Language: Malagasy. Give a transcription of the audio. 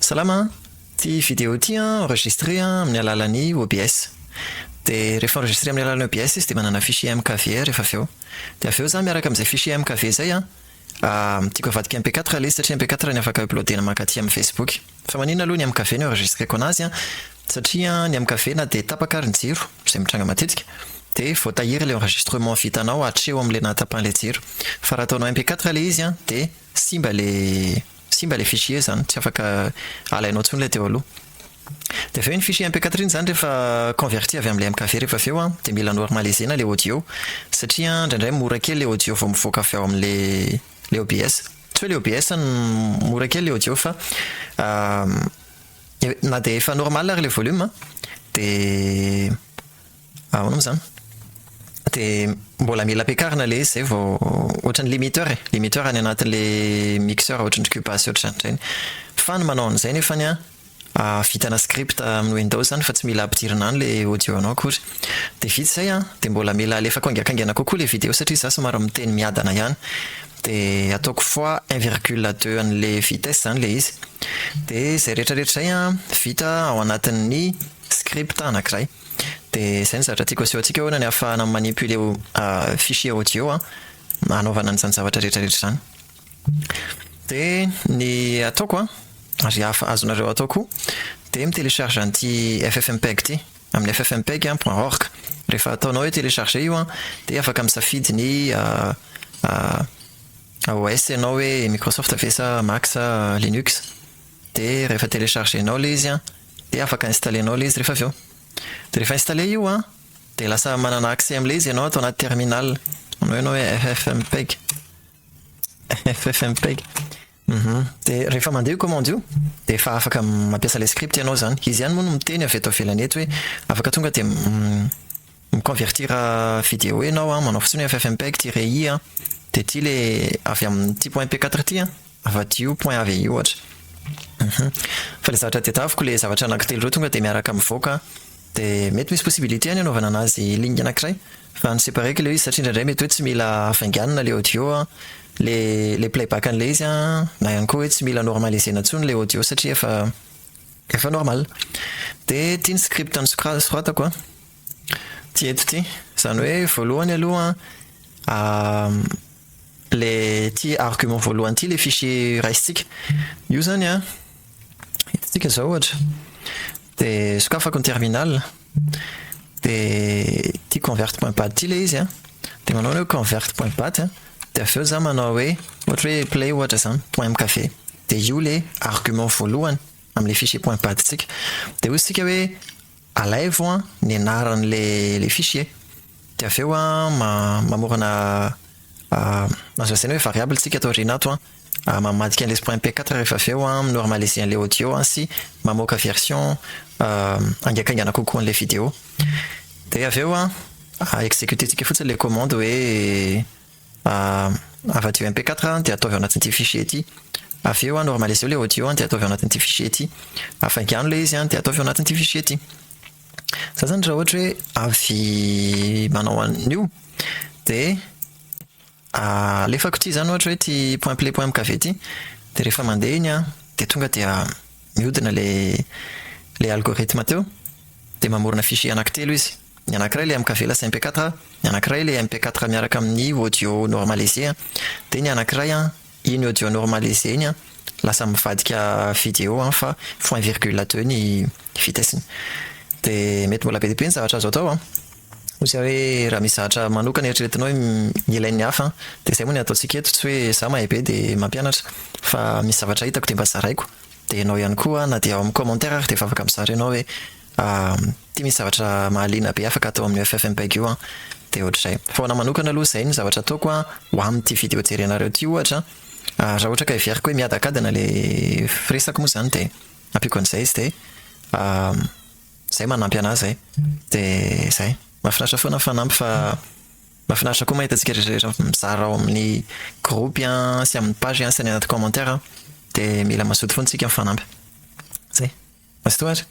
Salama, ty vidéo ty enregistré amin'ny alalan'ny OBS. Dia rehefa enregistré amin'ny alalan'ny OBS izy dia manana fichier MKV rehefa avy eo. Dia avy eo zany miaraka amin'izay fichier MKV zay tiako avadika MP4 ilay izy satria MP4 ny afaka uploadena makaty amin'ny Facebook. Fa maninona aloha ny MKV ny enregistreko anazy satria ny MKV na dia tapaka ary ny jiro izay mitranga matetika dia voatahiry ilay enregistrement vitanao hatreho amin'ilay nahatapahan'ilay jiro. Fa raha ataonao MP4 ilay izy dia simba ilay fichier zany, tsy afaka alainao intsony ilay teo aloha. Dia avy eo ny fichier MP4 iny zany rehefa converti avy amin'ilay MKV rehefa avy eo dia mila normalisena ilay audio satria indraindray mora kely ilay audio vao mivoaka avy ao amin'ilay OBS. Tsy hoe ilay OBS mora kely ilay audio fa na dia efa normal ary ilay volume dia ahoana moa zany? Dia mbola mila ampiakarina ilay izy zay vao ohatran'ny limiteur any anatin'ilay mixeur ohatran'ny Cubase ohatran'izany. Fa ny manao an'izay nefany vitana script amin'ny Windows zany fa tsy mila ampidirina any ilay audio anao akory. Dia vita izay dia mbola mila alefako haingaikaingana kokoa ilay vidéo satria za somary miteny miadana ihany. Dia ataoko fois 1,2 an'ilay vitesse zany ilay izy. Dia izay rehetrarehetra izay vita ao anatin'ny script anankiray. Dia izay ny zavatra tiako asehoantsika hoe ny ahafahana manipuler fichier audio anaovana an'izany zavatra rehetrarehetra izany. Dia ny ataoko ary azonareo atao koa dia mitelecharge an'ity FFmpeg ity amin'ny ffmpeg.org. Rehefa ataonao hoe telecharger io dia afaka misafidy ny OS ianao hoe Microsoft ve sa Mac sa Linux. Dia rehefa telecharger anao ilay izy dia afaka installenao ilay izy rehefa avy eo. Dia rehefa installé io dia lasa manana accès amin'ilay izy ianao atao anaty terminal. Anao hoe FFmpeg. Dia rehefa mandeha io commande io dia efa afaka mampiasa ilay script ianao zany. Izy ihany moa no miteny avy eto ivelany eto hoe afaka tonga dia miconvertira vidéo ianao manao fotsiny FFmpeg-i dia ity ilay avy amin'ity point MP4 ity avadio point AVI ohatra. Fa ilay zavatra tadiaviko ilay zavatra anankitelo ireo tonga dia miaraka mivoaka dia mety misy possibilité any anaovana anazy ligne anankiray fa ny sépareko ilay izy satria indraindray mety hoe tsy mila hafainganana ilay audio le playback an'ilay izy na ihany koa hoe tsy mila normalisena intsony ilay audio satria efa normal. Dia tia ny script ny soratako ty eto ty izany hoe voalohany aloha le ty argument voalohany ty le fichier raisitsika io zany hitsika zao ohatra dia sokafako ny terminal dia ty convert.bat ty le izy dia manao hoe convert.bat dia avy eo za manao hoe ohatra hoe play ohatra zany .mkv dia io le argument voalohany amin'le fichier .bat tsika dia hoy tsika hoe alaivo ny anaran'le fichier dia avy eo mamorona azo asaina hoe variable tsika atao rinato mamadika an'ilay .mp4 rehefa avy eo normaliser an'ilay audio sy mamoaka version angaikaingana kokoa an'ilay vidéo. Dia avy eo exécuter tsika fotsiny ilay commande hoe avadio mp4 dia ataovy ao anatin'ity fichier ity. Avy eo normaliser ilay audio dia ataovy ao anatin'ity fichier ity. Afaingano ilay izy dia ataovy ao anatin'ity fichier ity. Za zany raha ohatra hoe avy manao an'io dia alefako ity zany ohatra hoe ty .play.mkv ity dia rehefa mandeha iny dia tonga dia mihodina le algorithme teo dia mamorona fichier anankitelo izy. Ny anankiray le MKV lasa MP4, ny anankiray le MP4 miaraka amin'ny audio normalisé dia ny anankiray iny audio normalisé iny lasa mivadika vidéo fa x1,2 ny vitesseny. Dia mety mbola be dia be ny zavatra azo atao ozy hoe raha misy zavatra manokana eritreretinao ilain'ny hafa dia izay moa ny ataontsika eto tsy hoe za mahay be dia mampianatra fa misy zavatra hitako dia mba zaraiko dia ianao ihany koa na dia ao amin'ny commentaire ary dia efa afaka mizara ianao hoe ty misy zavatra mahaliana be afaka atao amin'ny FFmpeg io dia ohatr'izay. Fa ho ana manokana aloha izay ny zavatra ataoko ho amin'ity vidéo jerenareo ty ohatra raha ohatra ka hiveriko hoe miadakadana le firesaka moa zany dia ampiako an'izay izy dia izay manampy anazy dia izay. Mahafinaritra foana fanampy fa mahafinaritra koa mahita antsika rehetrarehetra mizara ao amin'ny groupe sy amin'ny page sy any anaty commentaire dia mila mazoto foana tsika mifanampy. Zay. Masitohatra.